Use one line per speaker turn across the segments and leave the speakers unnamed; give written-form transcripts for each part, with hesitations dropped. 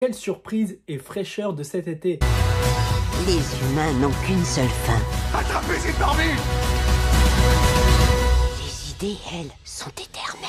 Quelle surprise et fraîcheur de cet été!
Les humains n'ont qu'une seule fin.
Attrapez ces tortues!
Les idées, elles, sont éternelles.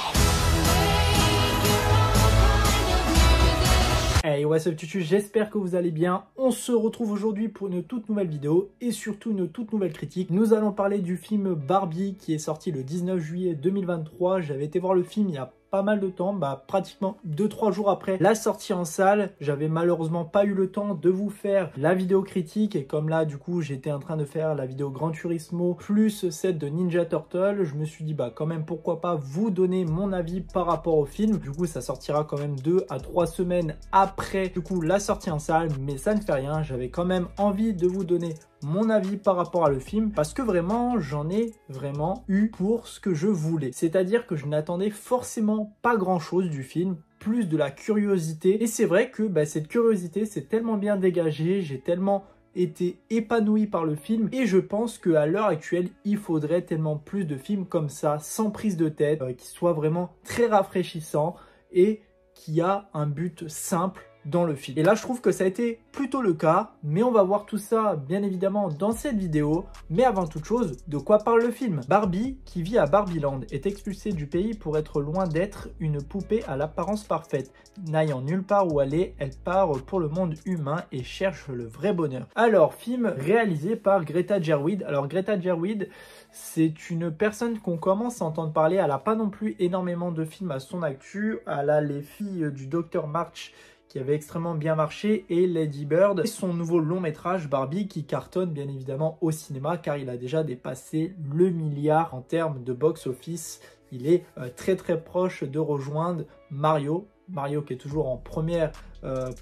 Hey, what's up tutu, j'espère que vous allez bien. On se retrouve aujourd'hui pour une toute nouvelle vidéo et surtout une toute nouvelle critique. Nous allons parler du film Barbie qui est sorti le 19 juillet 2023. J'avais été voir le film il y a pas mal de temps, pratiquement 2-3 jours après la sortie en salle. J'avais malheureusement pas eu le temps de vous faire la vidéo critique et comme là du coup j'étais en train de faire la vidéo Gran Turismo plus celle de Ninja Turtle, je me suis dit quand même pourquoi pas vous donner mon avis par rapport au film. Du coup ça sortira quand même 2 à 3 semaines après du coup la sortie en salle, mais ça ne fait rien, j'avais quand même envie de vous donner mon avis par rapport à le film parce que vraiment j'en ai vraiment eu pour ce que je voulais, c'est-à-dire que je n'attendais forcément pas grand chose du film, plus de la curiosité, et c'est vrai que cette curiosité s'est tellement bien dégagée, j'ai tellement été épanoui par le film et je pense qu'à l'heure actuelle il faudrait tellement plus de films comme ça, sans prise de tête, qui soient vraiment très rafraîchissants et qui a un but simple dans le film. Et là je trouve que ça a été plutôt le cas, mais on va voir tout ça bien évidemment dans cette vidéo. Mais avant toute chose, de quoi parle le film? Barbie, qui vit à Barbieland, est expulsée du pays pour être loin d'être une poupée à l'apparence parfaite. N'ayant nulle part où aller, elle part pour le monde humain et cherche le vrai bonheur. Alors, film réalisé par Greta Gerwig. Alors Greta Gerwig, c'est une personne qu'on commence à entendre parler. Elle n'a pas non plus énormément de films à son actu. Elle a Les filles du Dr March qui avait extrêmement bien marché, et Lady Bird, et son nouveau long métrage Barbie qui cartonne bien évidemment au cinéma car il a déjà dépassé le milliard en termes de box-office. Il est très proche de rejoindre Mario qui est toujours en première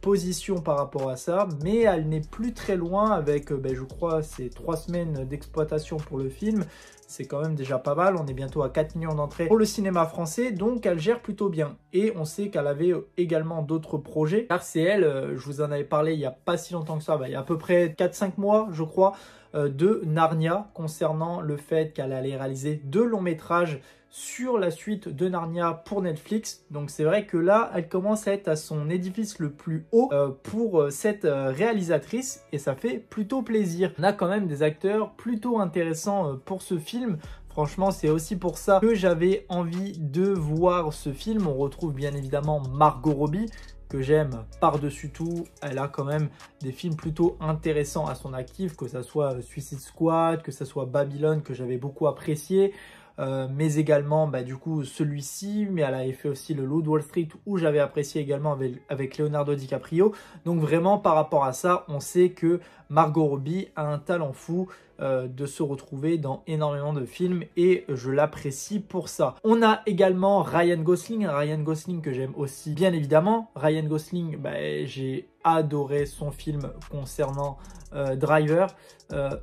position par rapport à ça, mais elle n'est plus très loin avec, je crois, c'est 3 semaines d'exploitation pour le film. C'est quand même déjà pas mal, on est bientôt à 4 millions d'entrées pour le cinéma français, donc elle gère plutôt bien. Et on sait qu'elle avait également d'autres projets, car c'est elle, je vous en avais parlé il n'y a pas si longtemps que ça, il y a à peu près 4-5 mois je crois, de Narnia, concernant le fait qu'elle allait réaliser 2 longs métrages sur la suite de Narnia pour Netflix. Donc c'est vrai que là elle commence à être à son édifice le plus haut pour cette réalisatrice, et ça fait plutôt plaisir. On a quand même des acteurs plutôt intéressants pour ce film. Franchement, c'est aussi pour ça que j'avais envie de voir ce film. On retrouve bien évidemment Margot Robbie, que j'aime par-dessus tout. Elle a quand même des films plutôt intéressants à son actif, que ça soit Suicide Squad, que ça soit Babylone, que j'avais beaucoup apprécié. Mais également du coup celui-ci, mais elle avait fait aussi le Loup de Wall Street où j'avais apprécié également avec Leonardo DiCaprio. Donc vraiment par rapport à ça, on sait que Margot Robbie a un talent fou de se retrouver dans énormément de films et je l'apprécie pour ça. On a également Ryan Gosling que j'aime aussi bien évidemment. Ryan Gosling, j'ai adoré son film concernant Driver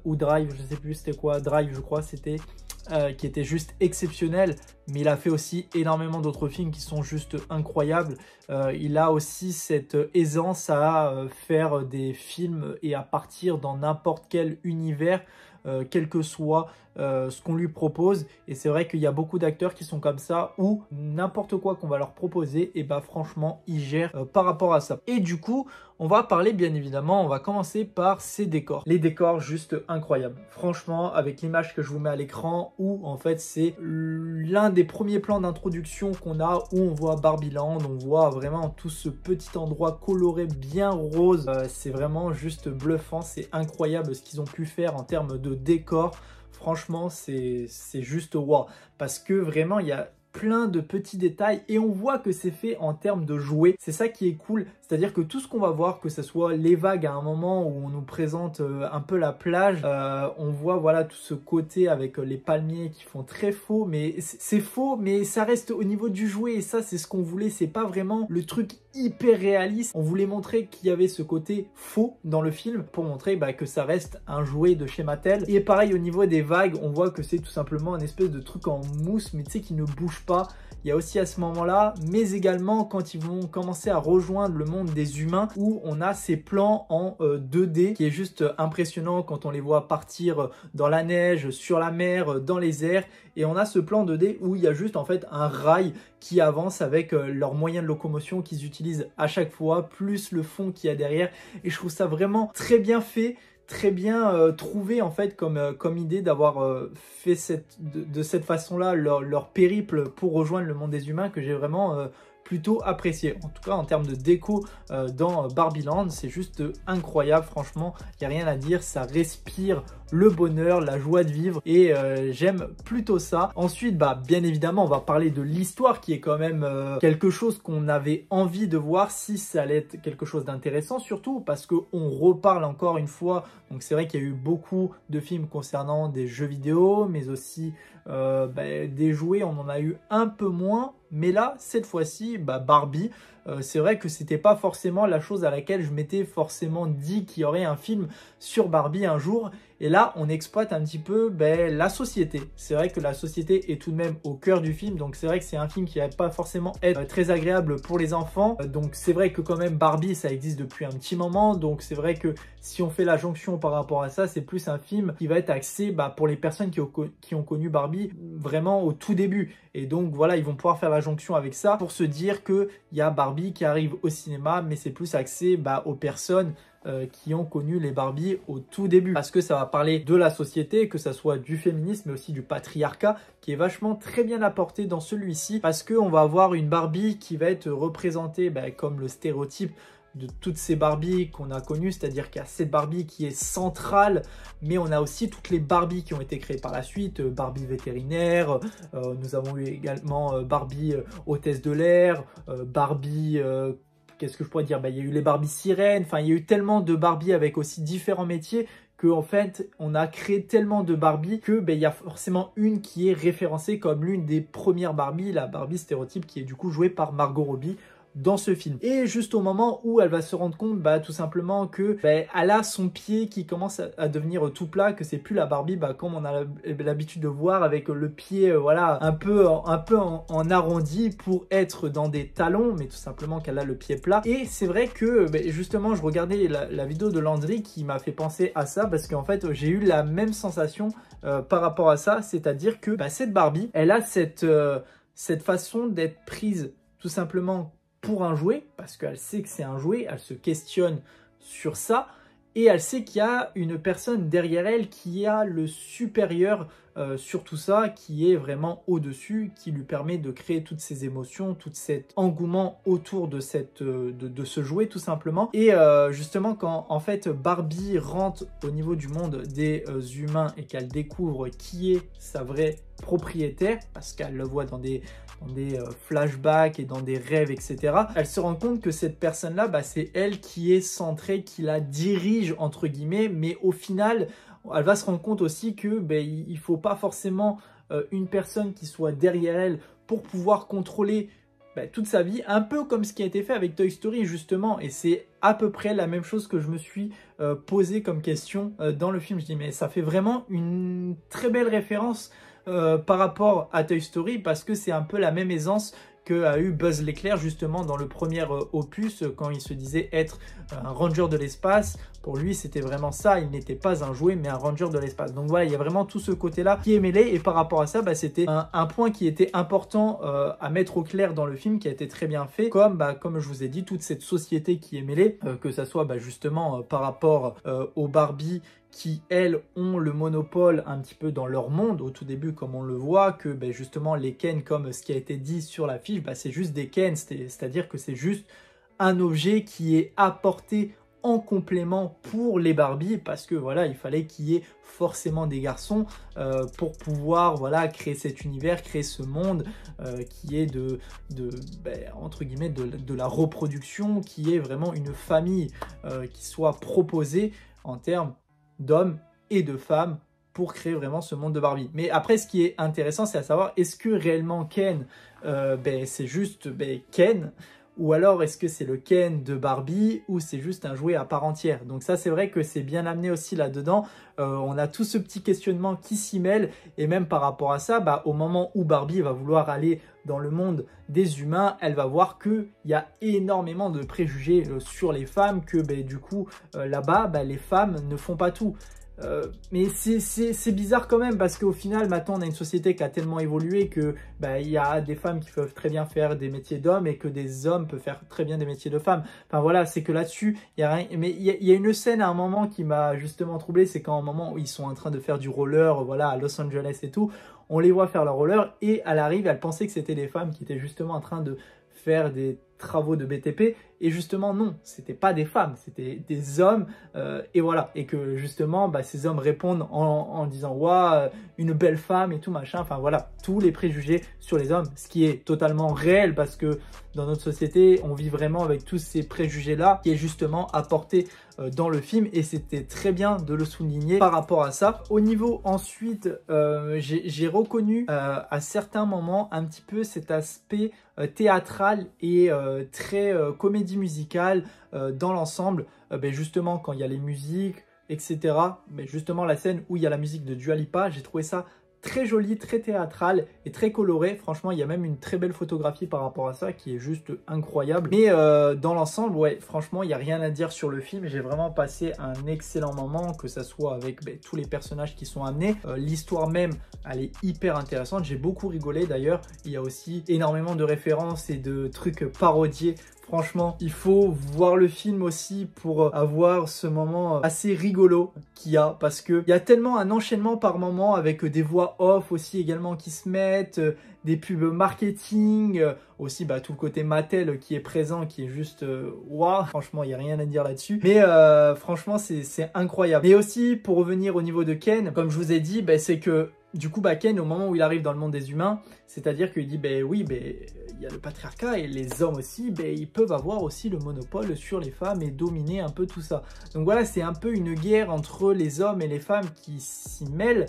ou Drive, je sais plus c'était quoi, Drive je crois c'était, qui était juste exceptionnel, mais il a fait aussi énormément d'autres films qui sont juste incroyables. Il a aussi cette aisance à faire des films et à partir dans n'importe quel univers, quel que soit ce qu'on lui propose, et c'est vrai qu'il y a beaucoup d'acteurs qui sont comme ça où n'importe quoi qu'on va leur proposer, et franchement ils gèrent par rapport à ça. Et du coup on va parler bien évidemment, on va commencer par ces décors. Les décors juste incroyables. Franchement, avec l'image que je vous mets à l'écran, où en fait c'est l'un des premiers plans d'introduction qu'on a, où on voit Barbieland, on voit vraiment tout ce petit endroit coloré bien rose. C'est vraiment juste bluffant, c'est incroyable ce qu'ils ont pu faire en termes de décor. Franchement, c'est juste wow. Parce que vraiment, il y a plein de petits détails et on voit que c'est fait en termes de jouets. C'est ça qui est cool, c'est-à-dire que tout ce qu'on va voir, que ce soit les vagues à un moment où on nous présente un peu la plage, on voit voilà tout ce côté avec les palmiers qui font très faux, mais c'est faux, mais ça reste au niveau du jouet, et ça c'est ce qu'on voulait. C'est pas vraiment le truc hyper réaliste, on voulait montrer qu'il y avait ce côté faux dans le film pour montrer que ça reste un jouet de chez Mattel. Et pareil au niveau des vagues, on voit que c'est tout simplement un espèce de truc en mousse, mais tu sais qui ne bouge pas. Il y a aussi à ce moment-là, mais également quand ils vont commencer à rejoindre le monde monde des humains où on a ces plans en 2D qui est juste impressionnant quand on les voit partir dans la neige, sur la mer, dans les airs. Et on a ce plan 2D où il y a juste en fait un rail qui avance avec leurs moyens de locomotion qu'ils utilisent à chaque fois, plus le fond qu'il y a derrière. Et je trouve ça vraiment très bien fait, très bien trouvé en fait comme idée d'avoir fait de cette façon-là leur périple pour rejoindre le monde des humains, que j'ai vraiment plutôt apprécié. En tout cas, en termes de déco dans Barbie Land, c'est juste incroyable. Franchement, il n'y a rien à dire. Ça respire le bonheur, la joie de vivre et j'aime plutôt ça. Ensuite, bien évidemment, on va parler de l'histoire qui est quand même quelque chose qu'on avait envie de voir si ça allait être quelque chose d'intéressant, surtout parce qu'on reparle encore une fois. Donc c'est vrai qu'il y a eu beaucoup de films concernant des jeux vidéo, mais aussi des jouets, on en a eu un peu moins. Mais là, cette fois-ci, Barbie, c'est vrai que c'était pas forcément la chose à laquelle je m'étais forcément dit qu'il y aurait un film sur Barbie un jour. Et là, on exploite un petit peu la société. C'est vrai que la société est tout de même au cœur du film. Donc c'est vrai que c'est un film qui va pas forcément être très agréable pour les enfants. Donc c'est vrai que quand même Barbie, ça existe depuis un petit moment. Donc c'est vrai que si on fait la jonction par rapport à ça, c'est plus un film qui va être axé pour les personnes qui ont connu Barbie vraiment au tout début. Et donc voilà, ils vont pouvoir faire la jonction avec ça pour se dire qu'il y a Barbie qui arrive au cinéma, mais c'est plus axé aux personnes qui ont connu les Barbie au tout début. Parce que ça va parler de la société, que ça soit du féminisme, mais aussi du patriarcat, qui est vachement très bien apporté dans celui-ci. Parce qu'on va avoir une Barbie qui va être représentée comme le stéréotype de toutes ces Barbies qu'on a connues, c'est-à-dire qu'il y a cette Barbie qui est centrale, mais on a aussi toutes les Barbies qui ont été créées par la suite, Barbie vétérinaire, nous avons eu également Barbie hôtesse de l'air, Barbie... qu'est-ce que je pourrais dire? Il y a eu les Barbie sirènes, enfin il y a eu tellement de Barbie avec aussi différents métiers qu'en fait on a créé tellement de Barbie que il y a forcément une qui est référencée comme l'une des premières Barbie, la Barbie stéréotype qui est du coup jouée par Margot Robbie dans ce film. Et juste au moment où elle va se rendre compte tout simplement que elle a son pied qui commence à devenir tout plat, que c'est plus la Barbie comme on a l'habitude de voir avec le pied voilà un peu en arrondi pour être dans des talons, mais tout simplement qu'elle a le pied plat. Et c'est vrai que justement je regardais la vidéo de Landry qui m'a fait penser à ça, parce qu'en fait j'ai eu la même sensation par rapport à ça, c'est-à-dire que cette Barbie, elle a cette façon d'être prise tout simplement pour un jouet, parce qu'elle sait que c'est un jouet, elle se questionne sur ça, et elle sait qu'il y a une personne derrière elle qui a le supérieur sur tout ça, qui est vraiment au-dessus, qui lui permet de créer toutes ces émotions, tout cet engouement autour de ce jouet tout simplement. Et justement quand en fait Barbie rentre au niveau du monde des humains et qu'elle découvre qui est sa vraie propriétaire, parce qu'elle le voit dans des flashbacks et dans des rêves, etc. Elle se rend compte que cette personne-là, c'est elle qui est centrée, qui la dirige, entre guillemets, mais au final, elle va se rendre compte aussi que il faut pas forcément une personne qui soit derrière elle pour pouvoir contrôler toute sa vie, un peu comme ce qui a été fait avec Toy Story justement, et c'est à peu près la même chose que je me suis posé comme question dans le film. Je dis mais ça fait vraiment une très belle référence par rapport à Toy Story, parce que c'est un peu la même aisance qu'a eu Buzz l'éclair justement dans le premier opus, quand il se disait être un ranger de l'espace. Pour lui c'était vraiment ça, il n'était pas un jouet mais un ranger de l'espace. Donc voilà, il y a vraiment tout ce côté là qui est mêlé, et par rapport à ça c'était un point qui était important à mettre au clair dans le film, qui a été très bien fait, comme je vous ai dit, toute cette société qui est mêlée, que ça soit justement par rapport aux Barbie qui, elles, ont le monopole un petit peu dans leur monde au tout début, comme on le voit, que justement les Ken, comme ce qui a été dit sur la fiche, c'est juste des Ken, c'est-à-dire que c'est juste un objet qui est apporté en complément pour les Barbie, parce que voilà, il fallait qu'il y ait forcément des garçons pour pouvoir créer cet univers, créer ce monde qui est entre guillemets de la reproduction, qui est vraiment une famille qui soit proposée en termes d'hommes et de femmes pour créer vraiment ce monde de Barbie. Mais après, ce qui est intéressant, c'est à savoir, est-ce que réellement Ken, c'est juste Ken, ou alors est-ce que c'est le Ken de Barbie ou c'est juste un jouet à part entière. Donc ça c'est vrai que c'est bien amené aussi là-dedans. On a tout ce petit questionnement qui s'y mêle et même par rapport à ça, au moment où Barbie va vouloir aller dans le monde des humains, elle va voir qu'il y a énormément de préjugés sur les femmes, que du coup là-bas les femmes ne font pas tout. Mais c'est bizarre quand même parce qu'au final maintenant on a une société qui a tellement évolué que il y a des femmes qui peuvent très bien faire des métiers d'hommes et que des hommes peuvent faire très bien des métiers de femmes. Enfin voilà, c'est que là-dessus il y a rien. Mais il y a une scène à un moment qui m'a justement troublé, c'est quand un moment où ils sont en train de faire du roller, voilà, à Los Angeles et tout, on les voit faire leur roller et elle arrive, elle pensait que c'était des femmes qui étaient justement en train de faire des travaux de BTP et justement non, c'était pas des femmes, c'était des hommes et voilà, et que justement ces hommes répondent en disant waouh, une belle femme et tout machin, enfin voilà, tous les préjugés sur les hommes, ce qui est totalement réel parce que dans notre société on vit vraiment avec tous ces préjugés là qui est justement apporté dans le film et c'était très bien de le souligner par rapport à ça. Au niveau ensuite, j'ai reconnu à certains moments un petit peu cet aspect théâtral et très comédie musicale dans l'ensemble, justement quand il y a les musiques etc, mais justement la scène où il y a la musique de Dua Lipa, j'ai trouvé ça très joli, très théâtral et très coloré. Franchement, il y a même une très belle photographie par rapport à ça qui est juste incroyable. Mais dans l'ensemble, ouais, franchement, il n'y a rien à dire sur le film. J'ai vraiment passé un excellent moment, que ça soit avec tous les personnages qui sont amenés. L'histoire même, elle est hyper intéressante. J'ai beaucoup rigolé d'ailleurs. Il y a aussi énormément de références et de trucs parodiés. Franchement, il faut voir le film aussi pour avoir ce moment assez rigolo qu'il y a, parce qu'il y a tellement un enchaînement par moment avec des voix off aussi également qui se mettent, des pubs marketing, aussi tout le côté Mattel qui est présent, qui est juste waouh, franchement il n'y a rien à dire là-dessus. Mais franchement c'est incroyable. Mais aussi pour revenir au niveau de Ken, comme je vous ai dit, c'est que du coup, Ken, au moment où il arrive dans le monde des humains, c'est-à-dire qu'il dit, oui, il y a le patriarcat et les hommes aussi, ils peuvent avoir aussi le monopole sur les femmes et dominer un peu tout ça. Donc voilà, c'est un peu une guerre entre les hommes et les femmes qui s'y mêlent,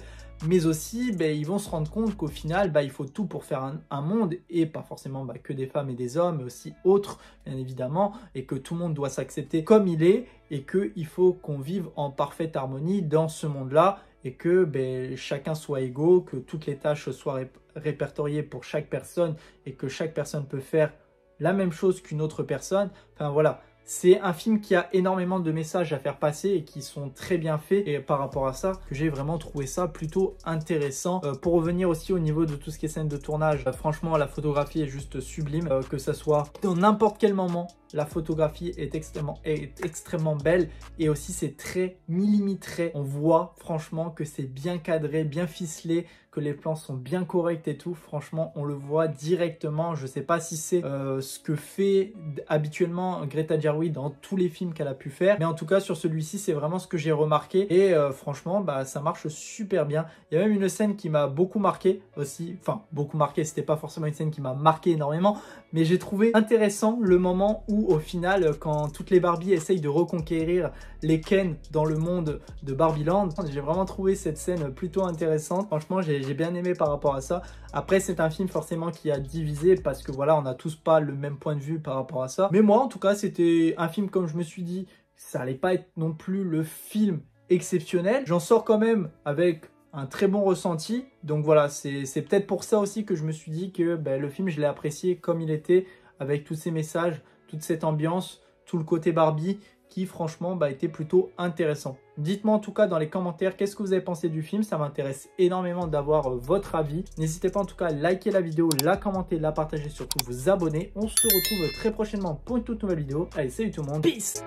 mais aussi, ils vont se rendre compte qu'au final, il faut tout pour faire un monde, et pas forcément que des femmes et des hommes, mais aussi autres, bien évidemment, et que tout le monde doit s'accepter comme il est, et qu'il faut qu'on vive en parfaite harmonie dans ce monde-là, et que chacun soit égaux, que toutes les tâches soient répertoriées pour chaque personne et que chaque personne peut faire la même chose qu'une autre personne. Enfin voilà, c'est un film qui a énormément de messages à faire passer et qui sont très bien faits, et par rapport à ça, que j'ai vraiment trouvé ça plutôt intéressant. Pour revenir aussi au niveau de tout ce qui est scène de tournage, franchement la photographie est juste sublime, que ça soit dans n'importe quel moment. La photographie est extrêmement belle et aussi c'est très millimétré. On voit franchement que c'est bien cadré, bien ficelé, que les plans sont bien corrects et tout. Franchement, on le voit directement. Je ne sais pas si c'est ce que fait habituellement Greta Gerwig dans tous les films qu'elle a pu faire. Mais en tout cas, sur celui-ci, c'est vraiment ce que j'ai remarqué. Et franchement, ça marche super bien. Il y a même une scène qui m'a beaucoup marqué aussi. Enfin, beaucoup marqué, c'était pas forcément une scène qui m'a marqué énormément. Mais j'ai trouvé intéressant le moment où, au final, quand toutes les Barbies essayent de reconquérir les Ken dans le monde de Barbieland, j'ai vraiment trouvé cette scène plutôt intéressante. Franchement, j'ai bien aimé par rapport à ça. Après, c'est un film forcément qui a divisé parce que voilà, on n'a tous pas le même point de vue par rapport à ça. Mais moi, en tout cas, c'était un film, comme je me suis dit, ça allait pas être non plus le film exceptionnel. J'en sors quand même avec un très bon ressenti. Donc voilà, c'est peut-être pour ça aussi que je me suis dit que le film, je l'ai apprécié comme il était, avec tous ces messages, toute cette ambiance, tout le côté Barbie qui franchement était plutôt intéressant. Dites-moi en tout cas dans les commentaires qu'est-ce que vous avez pensé du film, ça m'intéresse énormément d'avoir votre avis. N'hésitez pas en tout cas à liker la vidéo, la commenter, la partager, surtout vous abonner. On se retrouve très prochainement pour une toute nouvelle vidéo. Allez, salut tout le monde, peace!